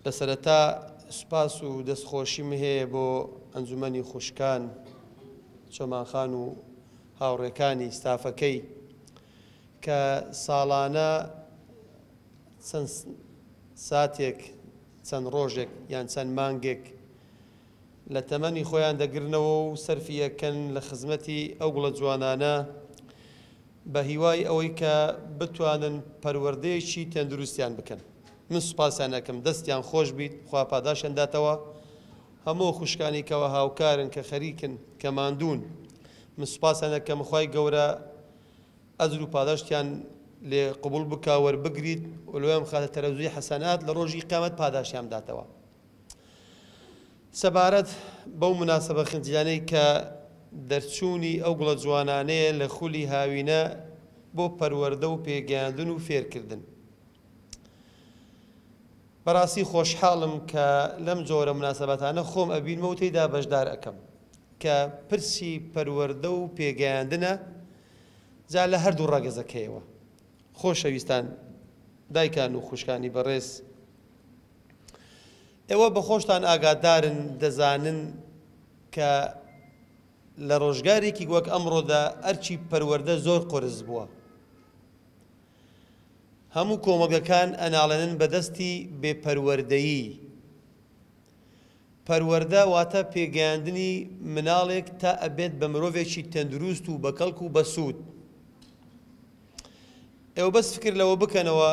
لەسەرەتا سوپاس و دەستخۆشیم هەیە بۆ ئەنجومەنی خوشکان چۆمانخان و هاوڕێکانی ستافەکەی کە ساڵانە چەند ساتێک چەند ڕۆژێک یان چەند مانگێک لە تەمەنی خۆیان دەگرنەوە و سەرفی یەکەن لە خزمەتی ئەو گوڵە جوانانە بە هیوای ئەوەی کە بتوانن پەروەردەیەکی تەندروستیان بکەن. من سوپاسیان دەکەم، دەستیان خۆش بیت، خوا پاداشیان داتەوە. هەموو خوشکانی کەوە هاوکارن کە خەریکن کە ماندوون، من سوپاسیان دەکەم خوای گەورە ئەجر و پاداشتیان لێ قبول بکا وەربگریت و لەوێم خاتە تەرەزوی حەسەنات لە ڕۆژی قیامەت پاداشیان داتەوە. سەبارەت بەو مناسبە خنجیانەی کە دەرچوونی ئەو گوڵە جوانانەیە لە خولی هاوینە بۆ پەروەردە و پێگەیاندن و فێرکردن. بەڕاستی خۆشحاڵم کە لەم جۆرە مناسبەتانە خۆم ئەبینمە و تێیدا بەشدار ئەکەم کە پرسی پەروەردە و پێگەیاندنە جا لە هەردوو ڕەگەزەکەیەوە. خۆشەویستان دایکان و خوشکانی بەڕێز، ئێوە بە خۆشتان ئاگادارن دەزانن کە لە ڕۆژگارێکی وەک ئەمڕۆدا ئەرچی پەروەردە زۆر قرس بووە. هەموو کۆمەڵگەکان ئەناڵێنن بەدەستی بێپەروەردەیی. پەروەردە واتە پێگەیاندنی مناڵێک تا ئەبێت بە مرۆڤێکی تەندروست و بەکەڵک و بەسوود. ئێوە بەس فکر لەوە بکەنەوە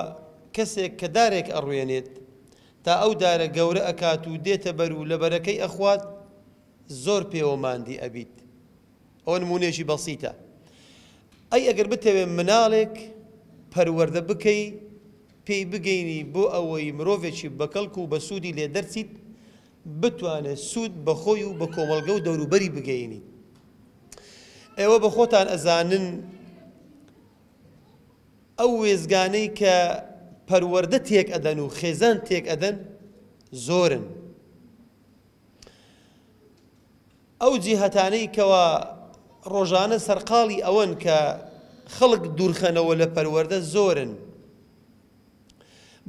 کەسێک کە دارێک ئەڕوێنێت تا ئەو دارە گەورە ئەکات و دێتە بەر و لە بەرەکەی ئەخوات زۆر پێوە ماندی ئەبیت. ئەوە نمونێکی بەسیتە. ئەی ئەگەر بتەوێت مناڵێک پەروەردە بکەی پێی بگەینی بۆ ئەوەی مرۆڤێکی بەکەڵک و بەسوودی لێ دەرچیت بتوانێت سوود بە خۆی و بە کۆمەڵگە و دەوروبەری بگەینی. ئێوە بە خۆتان ئەزانن ئەو وێزگانەی کە پەروەردە تێک ئەدەن و خێزان تێک ئەدەن زۆرن. ئەو جیهەتانەی کەوا ڕۆژانە سەرقاڵی ئەوەن کە خەڵک دوورخەنەوە لە پەروەردە زۆرن.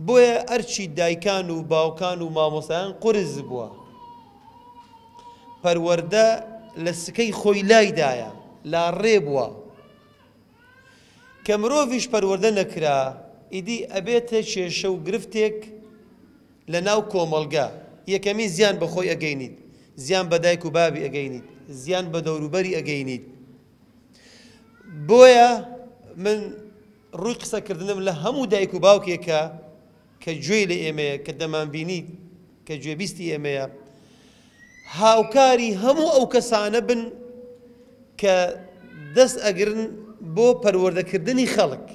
بۆیە ئەرچی دایکان و باوکان و مامۆستایان قورس بووە. پەروەردە لە سکەی خۆی لایدایە، لاڕێ بووە. کە مرۆڤیش پەروەردە نەکرا ئیدی ئەبێتە کێشە و گرفتێک لە ناو کۆمەڵگە. یەکەمی زیان بە خۆی ئەگەینیت، زیان بە دایک و بابی ئەگەینیت، زیان بە دەوروبەری ئەگەینیت. بۆیە من ڕووی قسەکردنم لە هەموو دایک و باوکێکە کە گوێی لە ئێمەیە، کە دەمانبینیت، کە گوێبیستی ئێمەیە، هاوکاری هەموو ئەو کەسانە بن کە دەست ئەگرن بۆ پەروەردەکردنی خەڵک.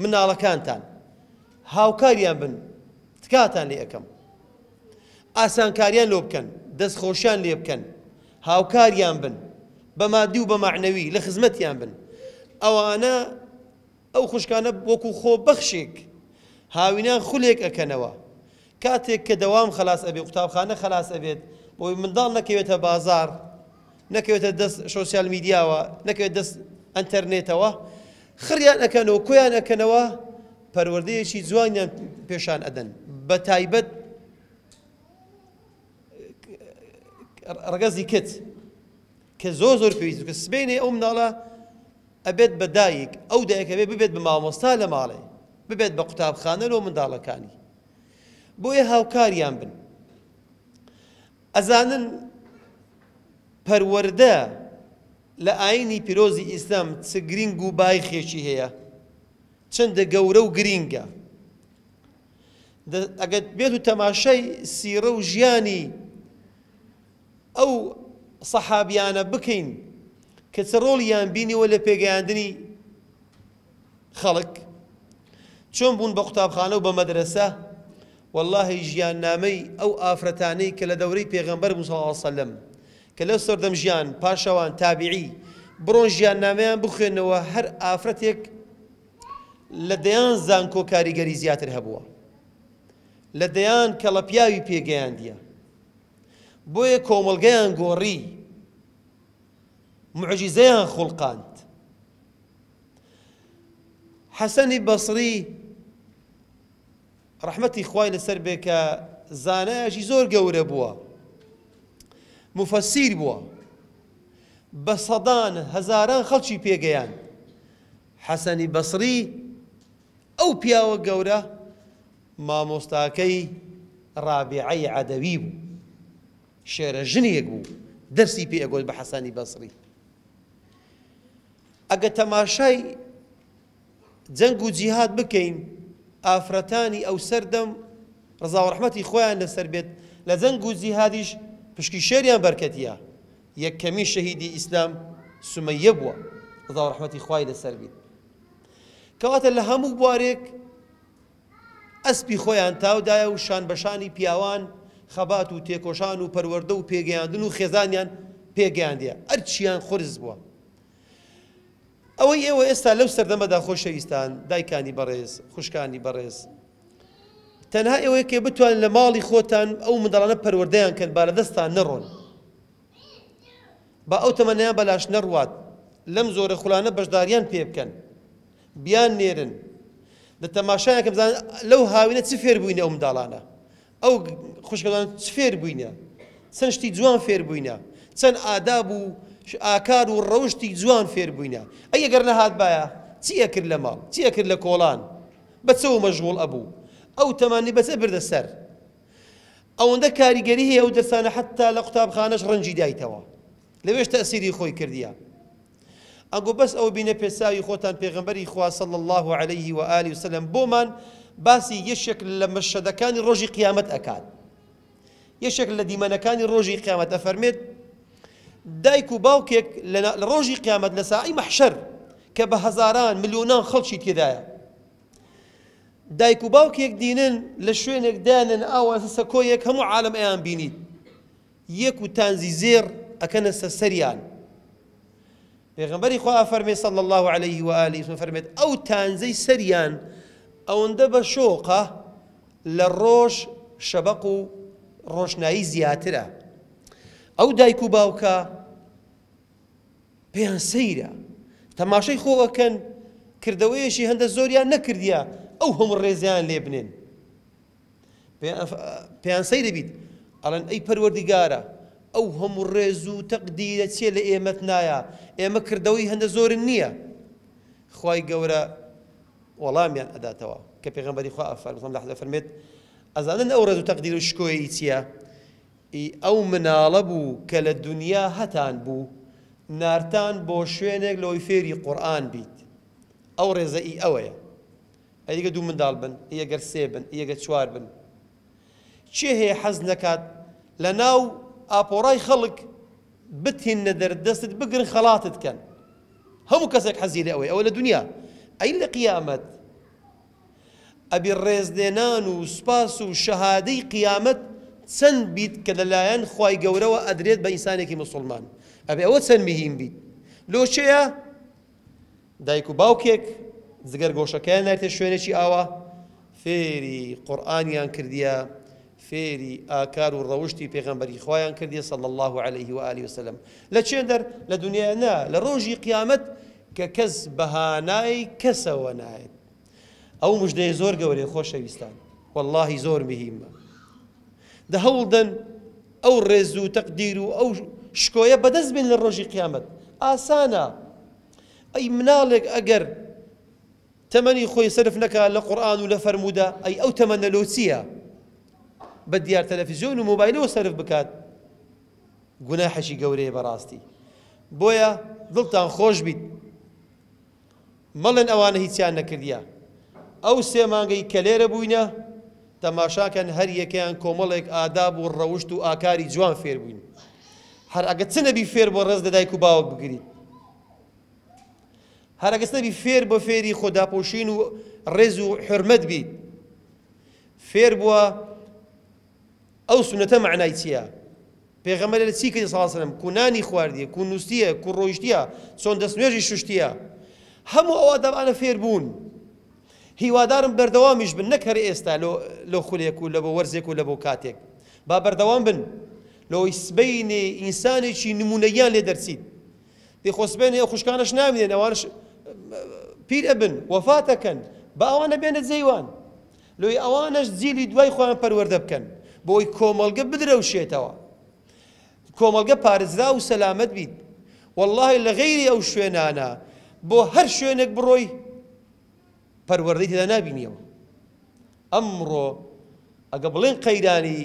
مناڵەکانتان هاوکاریان بن، تکاتان لێ ئەەکەم، ئاسانکاریان لۆ بکەن، دەستخۆشیان لێ بکەن، هاوکاریان بن بە مادی و بە معنەوی، لە خزمەتیان بن. ئەوانە ئەو خوشکانە وەکو خۆبەخشێک هاوینان خولێک ئەکەنەوە. کاتێک کە دەوام خلاص ئەبێت، قوتابخانە خلاص ئەبێت، بۆی منداڵ نەکەوێتە بازار، نەکەوێتە دەست سۆسیال میدیاوە، نەکەوێت دەست ئەنتەرنێتەوە، خڕیان ئەکەنەوە، کۆیان ئەکەنەوە، پەروەردەیەکی جوانیان پێشان ئەدەن. بە تایبەت ڕگەزی کت کە زۆر پێویست کە سبەینێ ئەو مناڵە ئەبێت بە دایک، ئەو دایکە ببێت بە مامۆستا لە ماڵێ، ببێت بە قوتابخانە لەو منداڵەکانی. بۆیە هاوکاریان بن. ئەزانن پەروەردە لە ئاینی پیرۆزی ئیسلام چ گرنگ و بایخێکی هەیە، چەندە گەورە و گرینگە. ئەگەر بێت و تەماشای سیرە و ژیانی ئەو سەحابیانە بکەین کە چ ڕۆڵیان بینیوە لە پێگەیاندنی خەڵک، چۆن بوون بە قوتابخانە و بە مەدرسە، وەڵڵاهی ژیاننامەی ئەو ئافرەتانەی کە لە دەورەی پێغەمبەر صلی الله علیه وسلم کە لەو سەردەم ژیان پاشەوان تابعی بڕۆن ژیاننامەیان بخوێنەوە، هەر ئافرەتێک لە دەیان زانکۆ کاریگەری زیاتر هەبووە، لە دەیان کەڵەپیاوی پێگەیاندیە. بۆیە کۆمەڵگەیان گۆڕی، معجزەیان خوڵقاند. حەسەنی بەسری ڕەحمەتی خوای لەسەر بێ کە زانایەکی زۆر گەورە بووە، مفەسیر بووە، بە سەدان هەزاران خەڵکی پێگەیان. حەسەنی بەسری ئەو پیاوە گەورە مامۆستاکەی ڕابیعەی عەدەوی بوو، شێرە ژنێک بوو، دەرسی پێ ئەگۆت بە حەسەنی بەسری. ئەگە تەماشای جەنگ و جیهاد بکەین، ئافرەتانی ئەو سەردەم ڕزا و ڕەحمەتی خۆیان لەسەر بێت لە جەنگ و جیهادیش پشکی شێریان بەرکەتیە. یەکەمی شەهیدی ئیسلام سومەیە بووە، ڕزا و ڕەحمەتی خوای لەسەر بێت. کەواتە لە هەموو بوارێک ئەسپی خۆیان تاودایە و شان بەشانی پیاوان خەبات و تێکۆشان و پەروەردە و پێگەیاندن و خێزانیان پێگەیاندیە، ئەرچیان خورز بووە. ئەوەی ئێوە ئێستا لەو سەردەمەدا خۆشەویستان، دایکانی بەڕێز، خوشکانی بەڕێز، تەنها ئێوەیە کە بتوانن لە ماڵی خۆتان ئەو منداڵانە پەروەردەیان کەن، با لە دەستان نەڕۆن، با ئەو تەمەنیان بەلاش نەڕوات، لەم زۆرە خوڵانە بەشداریان پێ بکەن، بیان نێرن، لە تەماشایان کە بزانن لەو هاوینە چ فێر بووینە ئەو منداڵانە، ئەو خوشکەکان چ فێر بووینە، چەند شتی جوان فێر بووینە، چەند ئاداب و ئاکار و ڕەوشتی جوان فێر بووینە. ئەی ئەگەر نەهات بایە چی ئەکرد لە ماڵ، چی ئەکرد لە کۆڵان، بەچەوە مەشغوڵ ئەبوو، ئەو تەمانی بەچە بردە سەر. ئەوەندە کاریگەری هەیە ئەو دەرسانە حتا لە قوتابخانەش ڕەنجی دایتەوە، لەوێش تەئسیری خۆی کردیە. ئەگۆ بەس ئەو بینە پێساوی خۆتان پێغەمبەری خوا صلی الله عليه و آله وسلم بۆمان باسی یەشێک لە مەشهەدەکانی ڕۆژی قیامەت ئەکات، یەشێک لە دیمەنەکانی ڕۆژی قیامەت ئەفەرمێت دایک و باوکێک لە ڕۆژی قیامەت لە ساعی مەحشەر کە بە هەزاران ملیۆنان خەڵکی تێدایە، دایک و باوکێک دینن لە شوێنێک دانن ئاوا سەکۆیەک هەموو عالەم ئەیان بینیت، یەک و تانزی زێر ئەکەنە سەریان. پێغەمبەری خوا فەرمێ صلی الله عليه و آله وسلم فەرمێت ئەو تانزەی سەریان ئەوەندە بە شۆقە لە ڕۆژ شەبەق و ڕۆشنایی زیاترە. ئەو دایک و باوکە پێیان سەیرە، تەماشای خۆوەکەن، کردەوەیەشی هەندە زۆریان نەکردیە ئەو هەموو ڕێزیان لێ بنێن، پێیان سەیرە بیت ئەڵێن ئەی پەروەردیگارە ئەو هەموو ڕێز و تەقدیرە چێ لە ئێمەت نایە، ئێمە کردەوەی هەندە زۆرن نییە. خوای گەورە وەڵامیان ئەداتەوە کە پێغەمبەری خوا فەرمێت ئەزانن ئەو ڕێز و تەقدیر و شکۆیەی چییە؟ ئەو مناڵە بوو کە لە دنیا هەتان بوو نارتان بۆ شوێنێک لەوەی فێری قورئان بیت، ئەو ڕێزە ئەوەیە. ئەگە دوو منداڵ بن، ئەگەر سێ بن، ئەگەر چوار بن، چێ هەیە حەز نەکات لە ناو ئاپۆڕای خەڵک بتهێنە دەردەستت بگرن خەڵاتت کەن؟ هەموو کەسێک حەزی لە ئەوەیە، ئەوە لە دنیا. ئەی لە قیامەت ئەبی ڕێزلێنان و سوپاس و شەهادەی قیامەت چەند بیت کە لەلایەن خوای گەورەوە ئەدرێت بە ئینسانێکی مسڵمان، ئەبێ ئەوە چەند مهم بیت. لۆچەیە دایک و باوکێک جگەرگۆشەکەیان نایتە شوێنێکی ئاوا، فێری قورئانیان کردیە، فێری ئاکار و ڕەوشتی پێغەمبەری خوایان کردیە صلی الله عليه و آله وسلم. لە چێندەر لە دنیا نا، لە ڕۆژی قیامەت کە کەس بەهانای کەسەوە نایێت. ئەو موژدەیە زۆر گەورەیە خۆشەویستان، واللهی زۆر مهمە. دە هەوڵدەن ئەو ڕێز و تەقدیر و ئەو شکۆیە بەدەست بێن لە ڕۆژی قیامەت. ئاسانە. ئەی مناڵێک ئەگەر تەمەنی خۆی سەرف نەکا لە قورئان و لە فەرموودە، ئەی ئەو تەمەنە لۆ چییە؟ بە دیار تەلەڤیزیۆن و مۆبایلەوە سەرف بکات، گوناحێکی گەورەیە بەڕاستی. بۆیە دڵتان خۆش بیت، مەڵێن ئەوانە هیچیان نەکردیە. ئەو سێ مانگەی کە لێرە بووینە تەماشاکەن، هەر یەکەیان کۆمەڵێک ئاداب و ڕەوشت و ئاکاری جوان فێر بووین. هەر ئەگە چ نەبی فێر بۆ ڕێز لە دایک و باوک بگریت، هەر ئەگەس نەبی فێر بۆ فێری خۆداپۆشین و ڕێز و حورمەت بیت، فێر بووە ئەو سونەتە معنای چییە؟ پێغەمبەر لە چی کردی صلی الله علیه و سلم؟ کو نانی خواردیە، کو نووسیە، کو ڕۆیشتیە، چۆن دەستنوێژی شوشتیە، هەموو ئەو ئادەبانە فێر بوون. هیوادارم بەردەوامیش بن، نەک هەر ئێستا لۆ خولێک و لە بۆ وەرزێک و لە بۆ کاتێک، با بەردەوام بن لەوەی سبەینێ ئینسانێکی نمونەیان لێ دەرچیت. دەیخۆ سبەینێ ئەو خوشکانەش نامێنێن، ئەوانش پیر ئەبن وەفاتەکەن، با ئەوانە بێنە جێیوان، لۆی ئەوانەش جیلی دوای خۆیان پەروەردە بکەن بۆی کۆمەڵگە بدرەوشێتەوە، کۆمەڵگە پارێزرا و سەلامەت بیت. واللهی لە غەیری ئەو شوێنانە بۆ هەر شوێنێک بڕۆی پەروەردەی تێدا نابینیەوە. ئەمڕۆ ئەگە بڵێن قەیرانی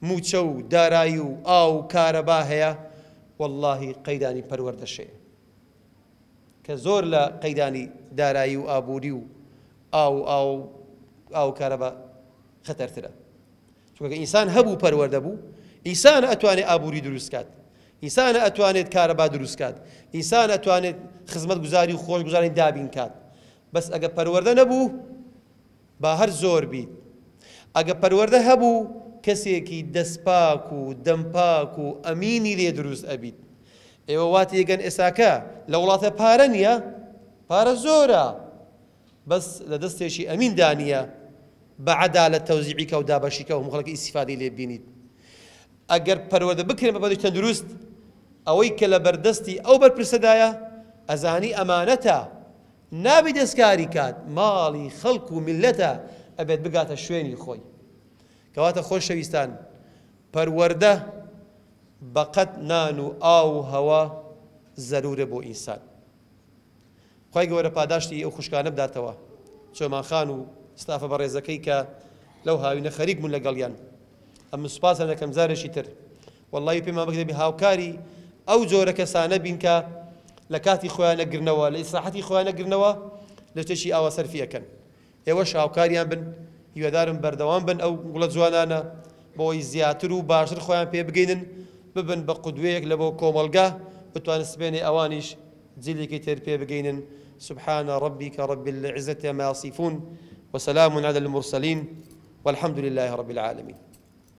موچە و دارایی و ئاو و کارەبا هەیە، واللهی قەیرانی پەروەردەشەیە کە زۆر لە قەیرانی دارایی و ئابووری و ئاو کارەبا خەتەرترە. چونکە ئینسان هەبوو پەروەردە بوو، ئینسان ئەتوانێت ئابووری دروستکات، ئینسان ئەتوانێت کارەبا دروستکات، ئینسان ئەتوانێت خزمەتگوزاری و خۆشگوزاری دابین کات. بەس ئەگە پەروەردە نەبوو با هەر زۆر بیت. ئەگە پەروەردە هەبوو کەسێکی دەستپاک و دەمپاک و ئەمینی لێ دروست ئەبیت. ئێوە وات یەگەن ئێساکە لە وڵاتە پارە نییە، پارە زۆرە، بەس لە دەستێکی ئەمین دانیە بە عەدالەت تەوزیعیکە و دابەشیکە و خەڵکی ئیسیفادەی لێ بینیت. ئەگەر پەروەردە بکرێن بە بەدەی تەندروست، ئەوەی کە لە بەردەستی ئەو بەرپرسەدایە ئەزانی ئەمانەتە، نابێت دەستکاری کات، ماڵی خەڵک و میلەتە، ئەبێت بگاتە شوێنی خۆی. کەواتە خۆشەویستان، پەروەردە بەقەت نان و ئاو و هەوا زەرورە بۆ ئینسان. خوای گەورە پاداشتی ئەو خوشکانە بداتەوە، چۆمان خان و ستافە بەڕێزەکەی کە لەو هاوینە خەریک بوون لەگەڵیان. ئەم سوپاسە دەکەم زارێکی تر، وەڵڵاهی پێمان بکرێ هاوکاری ئەو جۆرە کەسانە بین کە لە کاتی خۆیان نەگرنەوە، لە ئیسراحەتی خۆیان نەگرنەوە لە شتێکی ئاوا سەرفی ئەکەن. ئێوەش هاوکاریان بن، هیوادارم بەردەوام بن ئەو گوڵە جوانانە بۆی زیاتر و باشتر خۆیان پێ بگەینن، ببن بە قودوەیەک لە بۆ کۆمەڵگە، بتوانن سبێنێ ئەوانیش جیلێکی تر پێ بگەینن. سبحان ربك رب العزة ما يصفون وسلام على المرسلين والحمد لله رب العالمين.